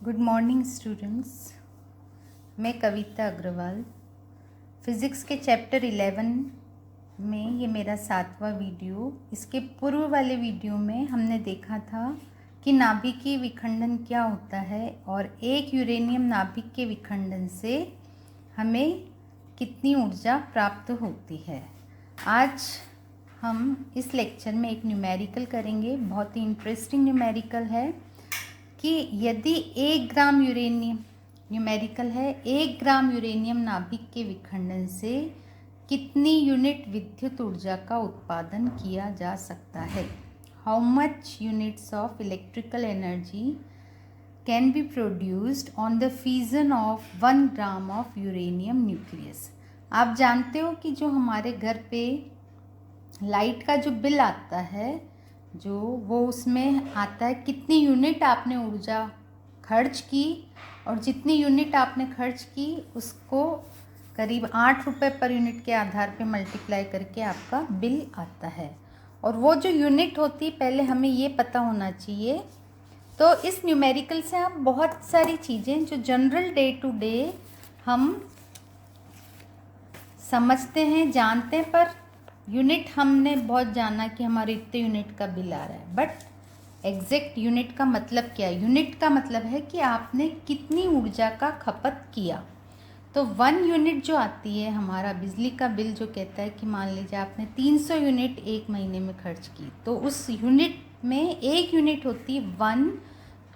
Good morning students. मैं कविता Agarwal. Physics के chapter 11 में ये मेरा 7वां वीडियो। इसके पूर्व वाले वीडियो में हमने देखा था कि नाभिकीय विखंडन क्या होता है और एक यूरेनियम नाभिक के विखंडन से हमें कितनी ऊर्जा प्राप्त होती है। आज हम इस लेक्चर में एक न्यूमेरिकल करेंगे। बहुत ही इंटरेस्टिंग न्यूमेरिकल है कि यदि 1 ग्राम यूरेनियम, न्यूमेरिकल है, 1 ग्राम यूरेनियम नाभिक के विखंडन से कितनी यूनिट विद्युत ऊर्जा का उत्पादन किया जा सकता है। How much units of electrical energy can be produced on the fusion of 1 gram of uranium nucleus. आप जानते हो कि जो हमारे घर पे लाइट का जो बिल आता है, जो वो उसमें आता है कितनी यूनिट आपने ऊर्जा खर्च की, और जितनी यूनिट आपने खर्च की उसको करीब 8 रुपये पर यूनिट के आधार पे मल्टीप्लाई करके आपका बिल आता है। और वो जो यूनिट होती है, पहले हमें ये पता होना चाहिए। तो इस न्यूमेरिकल से आप बहुत सारी चीज़ें जो जनरल डे टू डे हम समझते हैं, जानते हैं, पर यूनिट हमने बहुत जाना कि हमारे इतने यूनिट का बिल आ रहा है, बट एग्जैक्ट यूनिट का मतलब क्या है। यूनिट का मतलब है कि आपने कितनी ऊर्जा का खपत किया। तो 1 यूनिट जो आती है, हमारा बिजली का बिल जो कहता है कि मान लीजिए आपने 300 यूनिट एक महीने में खर्च की, तो उस यूनिट में एक यूनिट होती है 1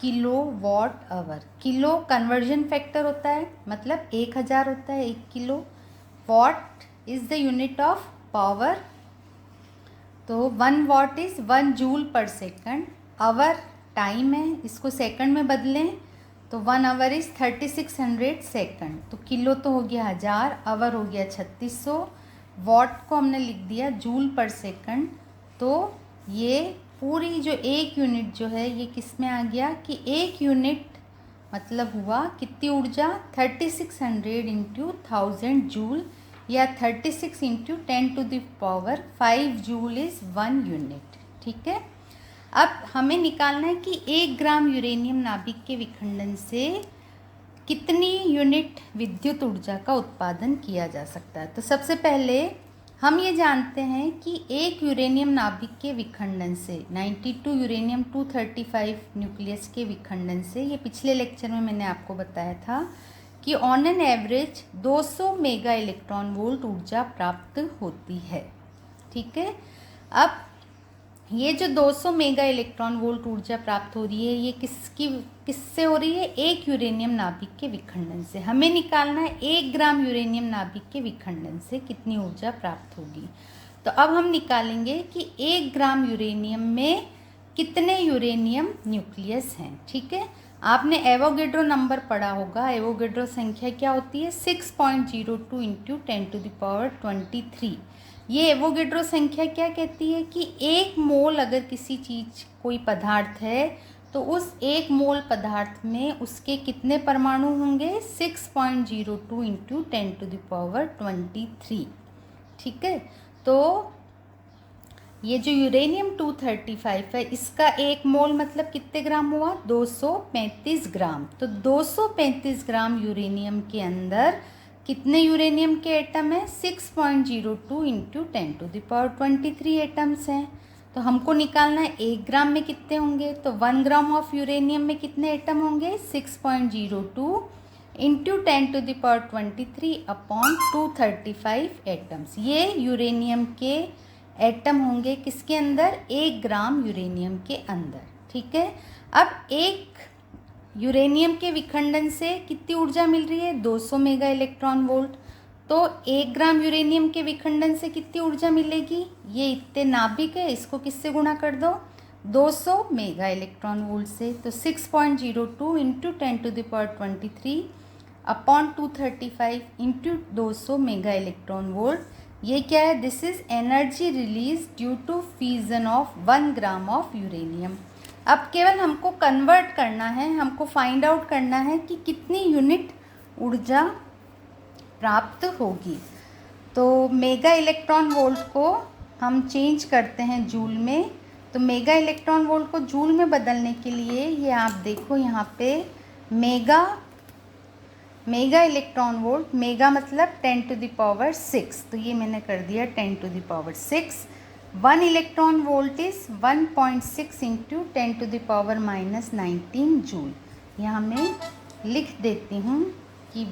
kilo watt hour. Kilo conversion factor होता है, मतलब 1000 होता है 1 kilo. Watt is the unit of power, तो 1 watt is 1 joule per second. Hour time है, इसको सेकंड में बदलें तो 1 आवर इज़ 3600 सेकंड। तो किलो तो हो गया 1000, आवर हो गया 3600, वॉट को हमने लिख दिया जूल पर सेकंड। तो ये पूरी जो एक यूनिट जो है ये किस में आ गया कि एक यूनिट मतलब हुआ कितनी ऊर्जा, 3600 इंटू 1000 जूल, या 36 इंटू 10⁵ जूल इज़ 1 यूनिट। ठीक है। अब हमें निकालना है कि 1 ग्राम यूरेनियम नाभिक के विखंडन से कितनी यूनिट विद्युत ऊर्जा का उत्पादन किया जा सकता है। तो सबसे पहले हम ये जानते हैं कि एक यूरेनियम नाभिक के विखंडन से 92 यूरेनियम 235 न्यूक्लियस के विखंडन से, ये पिछले लेक्चर में मैंने आपको बताया था कि on an average 200 mega electron volt ऊर्जा प्राप्त होती है। ठीक है। अब ये जो 200 मेगा इलेक्ट्रॉन वोल्ट ऊर्जा प्राप्त हो रही है, ये किससे हो रही है, एक यूरेनियम नाभिक के विखंडन से। हमें निकालना है 1 ग्राम यूरेनियम नाभिक के विखंडन से कितनी ऊर्जा प्राप्त होगी। तो अब हम निकालेंगे कि 1 ग्राम यूरेनियम में कितने यूरेनियम न्यूक्लियस हैं। ठीक है। आपने एवोगेड्रो नंबर पढ़ा होगा। एवोगेड्रो संख्या क्या होती है, 6.02 इंटू 10⁻23। ये एवोगेड्रो संख्या क्या कहती है कि 1 मोल अगर किसी चीज़ कोई पदार्थ है तो उस 1 मोल पदार्थ में उसके कितने परमाणु होंगे, 6.02 इंटू 10⁻23। ठीक है। तो ये जो यूरेनियम 235 है, इसका 1 मोल मतलब कितने ग्राम हुआ, 235 ग्राम। तो 235 ग्राम यूरेनियम के अंदर कितने यूरेनियम के एटम है, 6.02 इंटू 10⁻23 एटम्स हैं। तो हमको निकालना है 1 ग्राम में कितने होंगे। तो 1 ग्राम ऑफ यूरेनियम में कितने एटम होंगे, 6.02 इंटू 10⁻23 अपॉन 235 एटम्स। ये यूरेनियम के एटम होंगे किसके अंदर, 1 ग्राम यूरेनियम के अंदर। ठीक है। अब एक यूरेनियम के विखंडन से कितनी ऊर्जा मिल रही है, 200 मेगा इलेक्ट्रॉन वोल्ट। तो 1 ग्राम यूरेनियम के विखंडन से कितनी ऊर्जा मिलेगी, ये इतने नाभिक है, इसको किससे गुणा कर दो, 200 मेगा इलेक्ट्रॉन वोल्ट से। तो 6.02 into 10⁻23 upon 235 into 200 mega electron volt. ये क्या है, this is energy release due to fusion of 1 gram of uranium. अब केवल हमको कन्वर्ट करना है, हमको फाइंड आउट करना है कि कितनी यूनिट ऊर्जा प्राप्त होगी। तो मेगा इलेक्ट्रॉन वोल्ट को हम चेंज करते हैं जूल में। तो मेगा इलेक्ट्रॉन वोल्ट को जूल में बदलने के लिए ये आप देखो यहाँ पे मेगा इलेक्ट्रॉन वोल्ट, मेगा मतलब 10⁶, तो ये मैंने कर दिया 10⁶। 1 electron volt is 1.6 into 10⁻⁻19 joule. यहाँ मैं लिख देती हूँ कि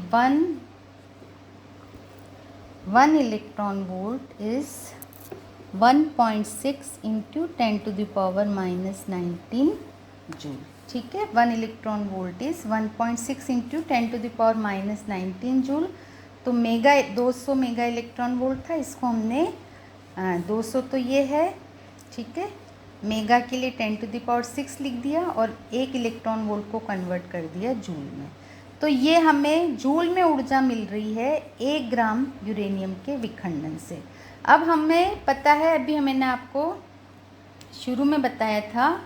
1 electron volt is 1.6 into 10⁻⁻19 joule. ठीक है, 1 electron volt is 1.6 into 10⁻⁻19 joule. तो 200 मेगा इलेक्ट्रॉन वोल्ट था, इसको हमने 200 तो ये है, ठीक है, मेगा के लिए 10⁶ लिख दिया और 1 इलेक्ट्रॉन वोल्ट को कन्वर्ट कर दिया जूल में। तो ये हमें जूल में ऊर्जा मिल रही है 1 ग्राम यूरेनियम के विखंडन से। अब हमें पता है, अभी मैंने आपको शुरू में बताया था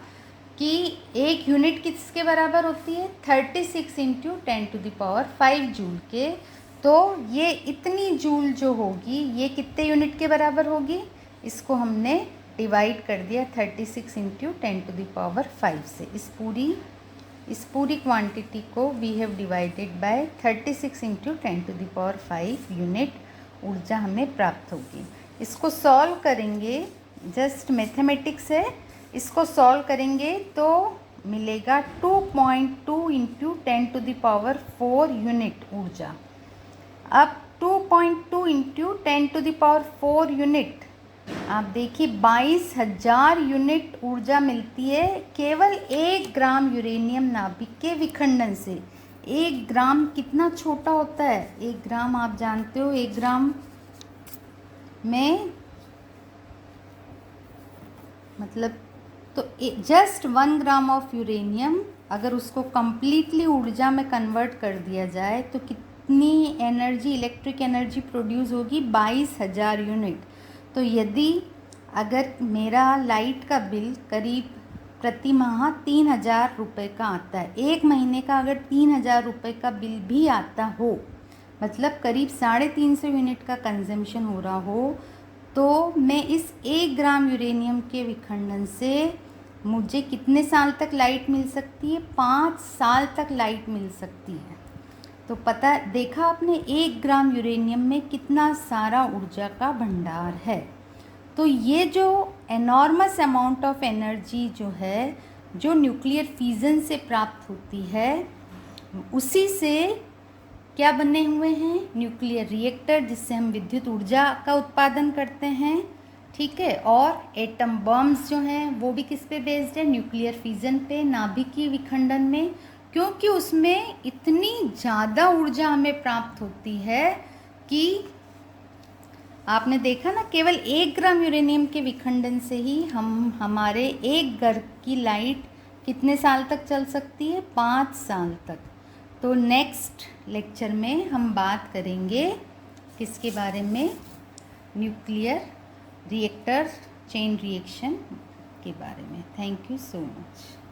कि एक यूनिट किसके बराबर होती है, 36 इंटू 10⁵ जूल के। तो ये इतनी जूल जो होगी ये कितने यूनिट के बराबर होगी, इसको हमने डिवाइड कर दिया 36 इंटू 10⁵ से। इस पूरी क्वांटिटी को we have divided by 36 into 10⁵ unit ऊर्जा हमें प्राप्त होगी। इसको सॉल्व करेंगे, जस्ट मैथमेटिक्स है, इसको सॉल्व करेंगे तो मिलेगा 2.2 इंटू 10⁴ यूनिट ऊर्जा। अब 2.2 इंटू 10⁴ यूनिट, आप देखिए 22,000 यूनिट ऊर्जा मिलती है केवल 1 ग्राम यूरेनियम नाभिक के विखंडन से। 1 ग्राम कितना छोटा होता है, 1 ग्राम आप जानते हो, 1 ग्राम में मतलब तो जस्ट 1 ग्राम ऑफ यूरेनियम अगर उसको कम्प्लीटली ऊर्जा में कन्वर्ट कर दिया जाए तो कितनी एनर्जी, इलेक्ट्रिक एनर्जी प्रोड्यूस होगी, 22,000 यूनिट। तो यदि अगर मेरा लाइट का बिल करीब प्रति माह 3,000 रुपये का आता है, 1 महीने का अगर 3,000 रुपये का बिल भी आता हो, मतलब करीब 350 यूनिट का कंजम्पशन हो रहा हो, तो मैं इस 1 ग्राम यूरेनियम के विखंडन से मुझे कितने साल तक लाइट मिल सकती है, 5 साल तक लाइट मिल सकती है। तो देखा आपने 1 ग्राम यूरेनियम में कितना सारा ऊर्जा का भंडार है। तो ये जो एनॉर्मस अमाउंट ऑफ एनर्जी जो है, जो न्यूक्लियर फिजन से प्राप्त होती है, उसी से क्या बने हुए हैं, न्यूक्लियर रिएक्टर, जिससे हम विद्युत ऊर्जा का उत्पादन करते हैं, ठीक है। और एटम बम्स जो हैं वो भी किस पे बेस्ड है, न्यूक्लियर फिजन पे, नाभिकीय विखंडन में, क्योंकि उसमें इतनी ज़्यादा ऊर्जा हमें प्राप्त होती है कि आपने देखा ना, केवल 1 ग्राम यूरेनियम के विखंडन से ही हमारे एक घर की लाइट कितने साल तक चल सकती है, 5 साल तक। तो नेक्स्ट लेक्चर में हम बात करेंगे किसके बारे में, न्यूक्लियर रिएक्टर चेन रिएक्शन के बारे में। Thank you so much.